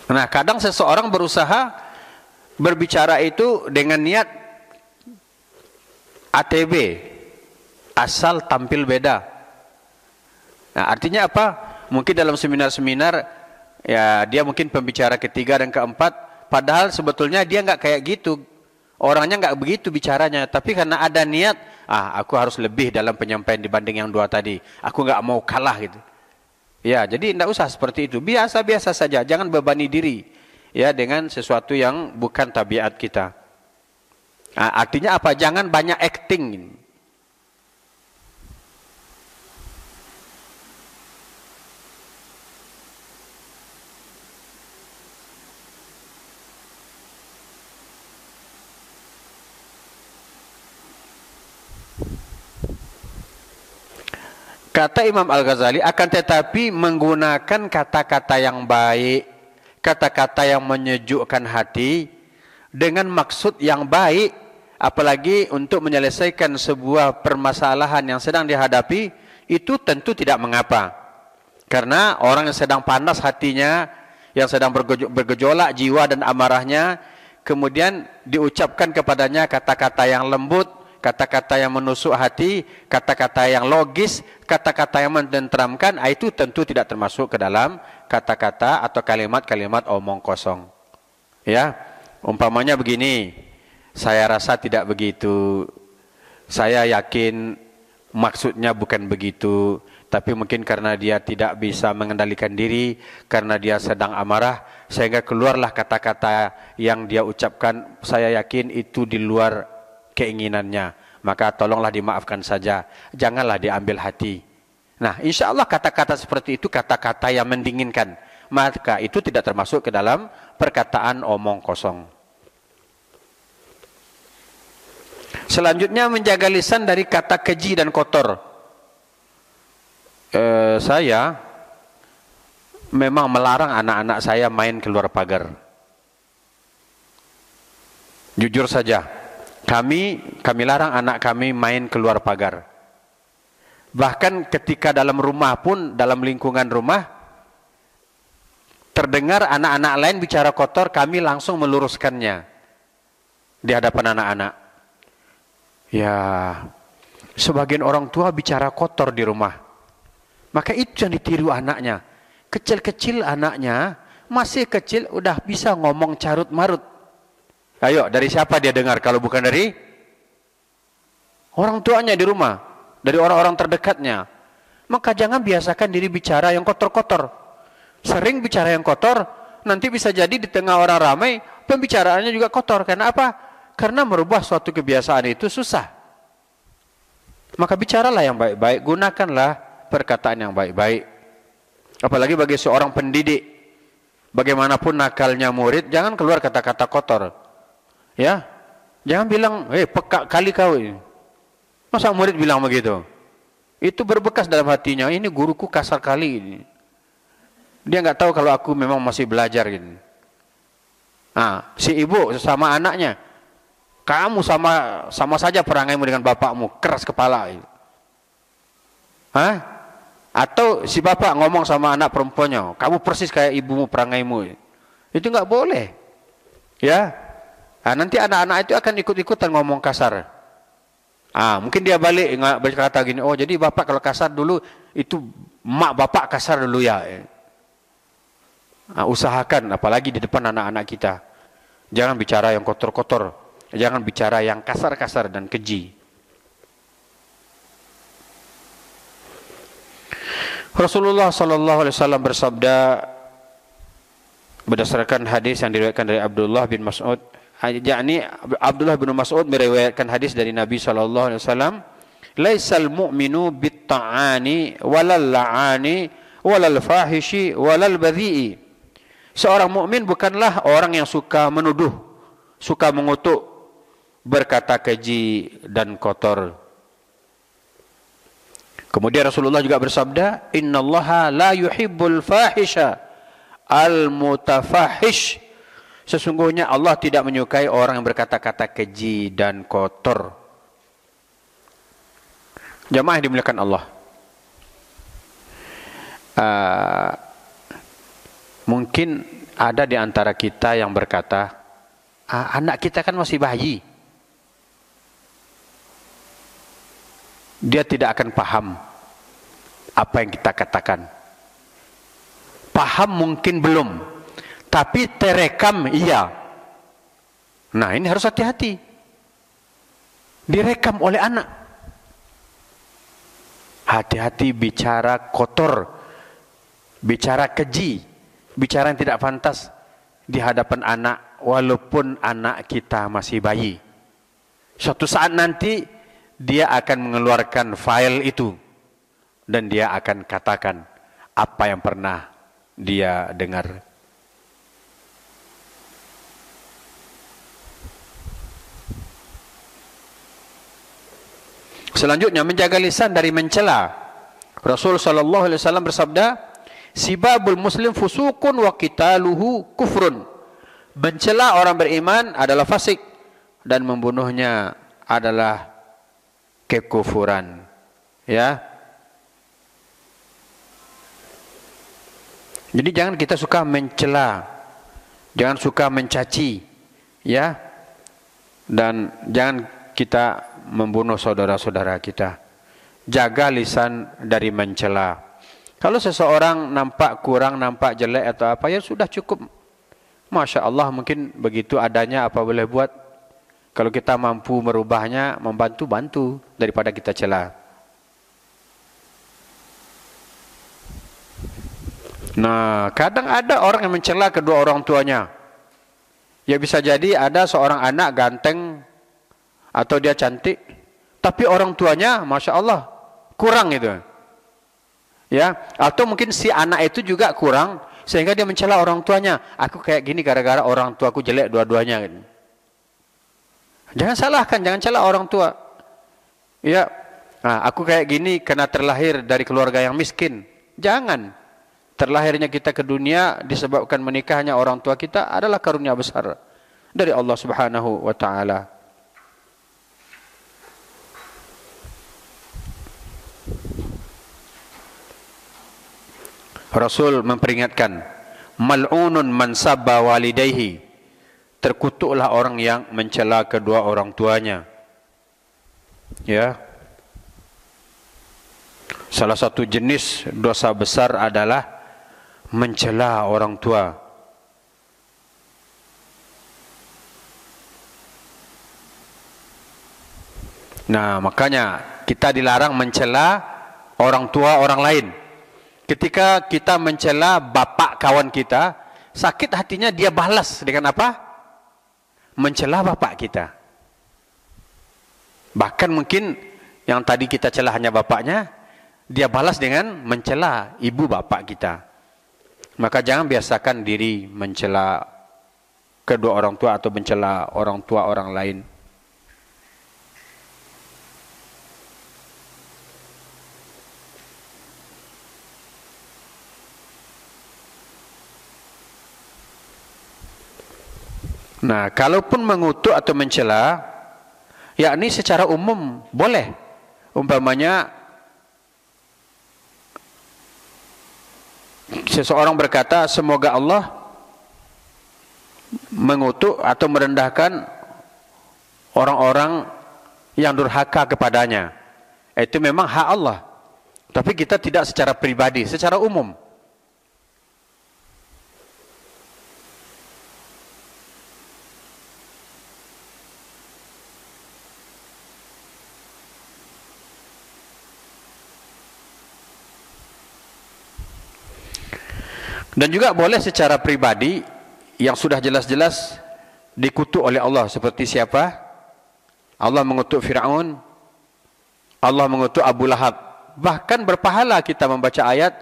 Nah, kadang seseorang berusaha berbicara itu dengan niat ATB, asal tampil beda. Nah, artinya apa? Mungkin dalam seminar-seminar, ya, dia mungkin pembicara ketiga dan keempat, padahal sebetulnya dia nggak kayak gitu. Orangnya nggak begitu bicaranya, tapi karena ada niat, aku harus lebih dalam penyampaian dibanding yang dua tadi. Aku nggak mau kalah gitu. Ya, jadi tidak usah seperti itu. Biasa-biasa saja, jangan bebani diri, ya, dengan sesuatu yang bukan tabiat kita. Artinya apa? Jangan banyak acting. Kata Imam Al-Ghazali, akan tetapi menggunakan kata-kata yang baik, kata-kata yang menyejukkan hati, dengan maksud yang baik, apalagi untuk menyelesaikan sebuah permasalahan yang sedang dihadapi, itu tentu tidak mengapa. Karena orang yang sedang panas hatinya, yang sedang bergejolak jiwa dan amarahnya, kemudian diucapkan kepadanya kata-kata yang lembut, kata-kata yang menusuk hati, kata-kata yang logis, kata-kata yang mententeramkan, itu tentu tidak termasuk ke dalam kata-kata atau kalimat-kalimat omong kosong. Ya, umpamanya begini, saya rasa tidak begitu, saya yakin maksudnya bukan begitu, tapi mungkin karena dia tidak bisa mengendalikan diri, karena dia sedang amarah, sehingga keluarlah kata-kata yang dia ucapkan, saya yakin itu di luar keinginannya, maka tolonglah dimaafkan saja, janganlah diambil hati. Nah, insya Allah kata-kata seperti itu kata-kata yang mendinginkan, maka itu tidak termasuk ke dalam perkataan omong kosong. Selanjutnya, menjaga lisan dari kata keji dan kotor. Saya memang melarang anak-anak saya main keluar pagar. Jujur saja, kami larang anak kami main keluar pagar. Bahkan ketika dalam rumah pun, dalam lingkungan rumah, terdengar anak-anak lain bicara kotor, kami langsung meluruskannya di hadapan anak-anak. Ya, sebagian orang tua bicara kotor di rumah, maka itu yang ditiru anaknya. Kecil-kecil anaknya, masih kecil udah bisa ngomong carut marut. Ayo, dari siapa dia dengar kalau bukan dari orang tuanya di rumah, dari orang-orang terdekatnya. Maka jangan biasakan diri bicara yang kotor-kotor. Sering bicara yang kotor, nanti bisa jadi di tengah orang ramai pembicaraannya juga kotor. Karena apa? Karena merubah suatu kebiasaan itu susah. Maka bicaralah yang baik-baik, gunakanlah perkataan yang baik-baik. Apalagi bagi seorang pendidik, bagaimanapun nakalnya murid, jangan keluar kata-kata kotor. Ya, jangan bilang, pekak kali kau ini. Masa murid bilang begitu? Itu berbekas dalam hatinya, ini guruku kasar kali ini. Dia nggak tahu kalau aku memang masih belajar gitu. Nah, si ibu sama anaknya, kamu sama saja perangaimu dengan bapakmu, keras kepala. Hah? Atau si bapak ngomong sama anak perempuannya, kamu persis kayak ibumu perangaimu. Itu nggak boleh. Ya. Nah, nanti anak-anak itu akan ikut-ikutan ngomong kasar. Mungkin dia balik berkata gini, oh jadi bapak kalau kasar dulu itu mak bapak kasar dulu ya. Usahakan, apalagi di depan anak-anak kita, jangan bicara yang kotor-kotor, jangan bicara yang kasar-kasar dan keji. Rasulullah sallallahu alaihi wasallam bersabda berdasarkan hadis yang diriwayatkan dari Abdullah bin Mas'ud, yakni Abdullah bin Mas'ud meriwayatkan hadis dari Nabi sallallahu alaihi wasallam, "Laisal mu'minu bit-ta'ani walal la'ani walal fahishi walal badhi'i." Seorang mukmin bukanlah orang yang suka menuduh, suka mengutuk, berkata keji dan kotor. Kemudian Rasulullah juga bersabda, "Innallaha la yuhibbul fahisha al-mutafahish." Sesungguhnya Allah tidak menyukai orang yang berkata-kata keji dan kotor. Jamaah yang dimuliakan Allah. Mungkin ada di antara kita yang berkata, anak kita kan masih bayi. Dia tidak akan paham apa yang kita katakan. Paham mungkin belum, tapi terekam iya. Nah, ini harus hati-hati. Direkam oleh anak. Hati-hati bicara kotor, bicara keji, bicara yang tidak pantas di hadapan anak, walaupun anak kita masih bayi. Suatu saat nanti dia akan mengeluarkan file itu dan dia akan katakan apa yang pernah dia dengar. Selanjutnya, menjaga lisan dari mencela. Rasul sallallahu alaihi wasallam bersabda, "Sibabul muslim fusukun wa qitaluhu kufrun." Mencela orang beriman adalah fasik dan membunuhnya adalah kekufuran. Ya. Jadi jangan kita suka mencela, jangan suka mencaci, ya. Dan jangan kita membunuh saudara-saudara kita. Jaga lisan dari mencela. Kalau seseorang nampak kurang, nampak jelek atau apa, ya sudah cukup. Masya Allah, mungkin begitu adanya, apa boleh buat. Kalau kita mampu merubahnya, membantu-bantu daripada kita cela. Nah, kadang ada orang yang mencela kedua orang tuanya. Ya bisa jadi ada seorang anak ganteng atau dia cantik, tapi orang tuanya, Masya Allah, kurang itu. Ya, atau mungkin si anak itu juga kurang, sehingga dia mencela orang tuanya. Aku kayak gini gara-gara orang tuaku jelek dua-duanya. Jangan salahkan, jangan cela orang tua. Ya, nah, aku kayak gini karena terlahir dari keluarga yang miskin. Jangan. Terlahirnya kita ke dunia disebabkan menikahnya orang tua kita adalah karunia besar dari Allah Subhanahu wa taala. Rasul memperingatkan, mal'unun man sabba walidayhi, terkutuklah orang yang mencela kedua orang tuanya. Ya. Salah satu jenis dosa besar adalah mencela orang tua. Nah, makanya kita dilarang mencela orang tua orang lain. Ketika kita mencela bapak kawan kita, sakit hatinya dia balas dengan apa? Mencela bapak kita. Bahkan mungkin yang tadi kita cela hanya bapaknya, dia balas dengan mencela ibu bapak kita. Maka jangan biasakan diri mencela kedua orang tua atau mencela orang tua orang lain. Nah, kalaupun mengutuk atau mencela, yakni secara umum boleh. Umpamanya seseorang berkata, semoga Allah mengutuk atau merendahkan orang-orang yang durhaka kepadanya. Itu memang hak Allah. Tapi kita tidak secara pribadi, secara umum. Dan juga boleh secara pribadi yang sudah jelas-jelas dikutuk oleh Allah. Seperti siapa? Allah mengutuk Fir'aun, Allah mengutuk Abu Lahab. Bahkan berpahala kita membaca ayat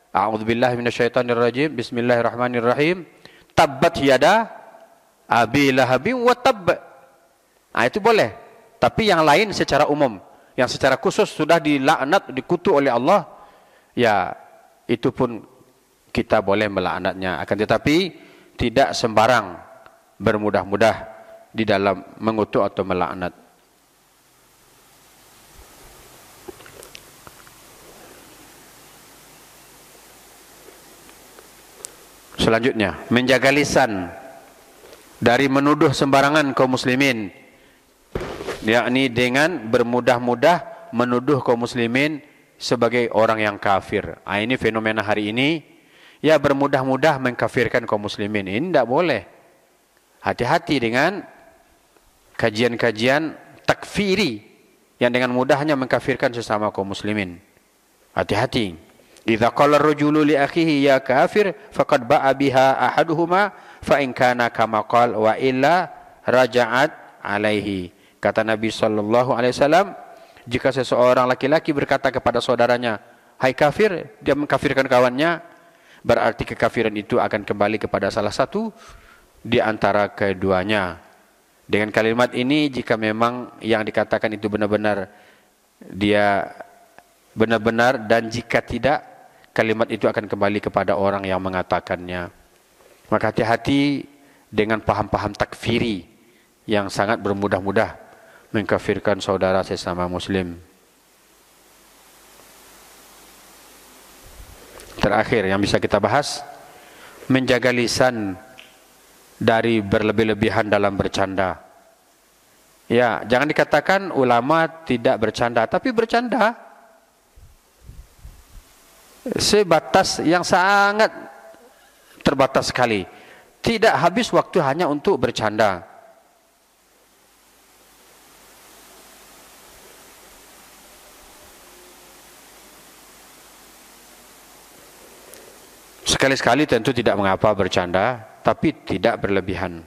A'udzubillahi minasyaitonirrajim, Bismillahirrahmanirrahim, Tabbat yada Abi Lahabin wa tabb. Nah, itu boleh. Tapi yang lain secara umum, yang secara khusus sudah dilaknat, dikutuk oleh Allah, ya itu pun kita boleh melaknatnya. Akan tetapi tidak sembarang bermudah-mudah di dalam mengutuk atau melaknat. Selanjutnya, menjaga lisan dari menuduh sembarangan kaum muslimin, yakni dengan bermudah-mudah menuduh kaum muslimin sebagai orang yang kafir. Ini fenomena hari ini. Ya, bermudah-mudah mengkafirkan kaum muslimin. Ini tidak boleh. Hati-hati dengan kajian-kajian takfiri yang dengan mudahnya mengkafirkan sesama kaum muslimin. Hati-hati. Idza qala ar-rajulu li akhihi ya kafir faqad ba'a biha ahaduhuma fa in kana kama qala wa illa raja'at alaihi. Kata Nabi sallallahu alaihi wasallam, jika seseorang laki-laki berkata kepada saudaranya, "Hai kafir," dia mengkafirkan kawannya, berarti kekafiran itu akan kembali kepada salah satu di antara keduanya. Dengan kalimat ini, jika memang yang dikatakan itu benar-benar dia benar-benar, dan jika tidak, kalimat itu akan kembali kepada orang yang mengatakannya. Maka hati-hati dengan paham-paham takfiri yang sangat bermudah-mudah mengkafirkan saudara sesama muslim. Terakhir yang bisa kita bahas, menjaga lisan dari berlebih-lebihan dalam bercanda. Ya, jangan dikatakan ulama tidak bercanda, tapi bercanda sebatas yang sangat terbatas sekali. Tidak habis waktu hanya untuk bercanda. Sekali-sekali tentu tidak mengapa bercanda, tapi tidak berlebihan.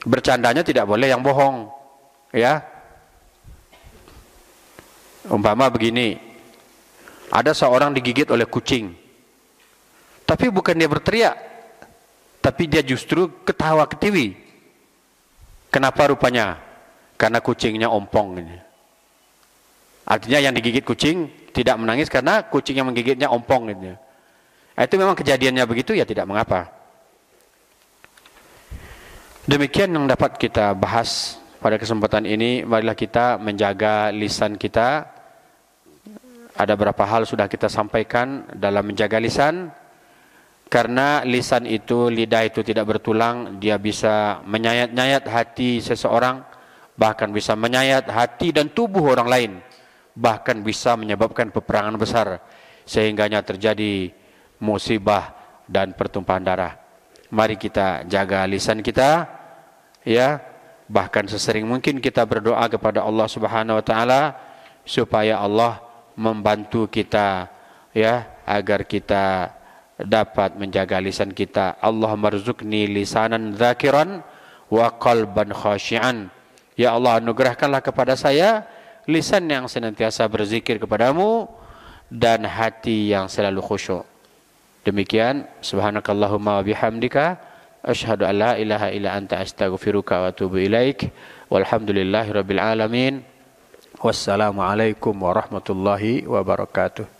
Bercandanya tidak boleh yang bohong, ya. Umpama begini, ada seorang digigit oleh kucing, tapi bukan dia berteriak, tapi dia justru ketawa ketiwi. Kenapa rupanya? Karena kucingnya ompong. Artinya yang digigit kucing tidak menangis karena kucing yang menggigitnya ompong. Itu memang kejadiannya begitu, ya tidak mengapa. Demikian yang dapat kita bahas pada kesempatan ini. Marilah kita menjaga lisan kita. Ada beberapa hal sudah kita sampaikan dalam menjaga lisan. Karena lisan itu, lidah itu tidak bertulang, dia bisa menyayat-nyayat hati seseorang, bahkan bisa menyayat hati dan tubuh orang lain, bahkan bisa menyebabkan peperangan besar, sehingganya terjadi musibah dan pertumpahan darah. Mari kita jaga lisan kita, ya. Bahkan sesering mungkin kita berdoa kepada Allah Subhanahu wa taala supaya Allah membantu kita, ya, agar kita dapat menjaga lisan kita. Allahumma rzuqni lisanan dzakiran wa qalban khashi'an. Ya Allah, anugerahkanlah kepada saya lisan yang senantiasa berzikir kepadamu dan hati yang selalu khusyuk. Demikian, subhanakallahumma wa bihamdika asyhadu an la ilaha illa anta astaghfiruka wa atubu ilaik. Walhamdulillahirabbil alamin. Wassalamualaikum warahmatullahi wabarakatuh.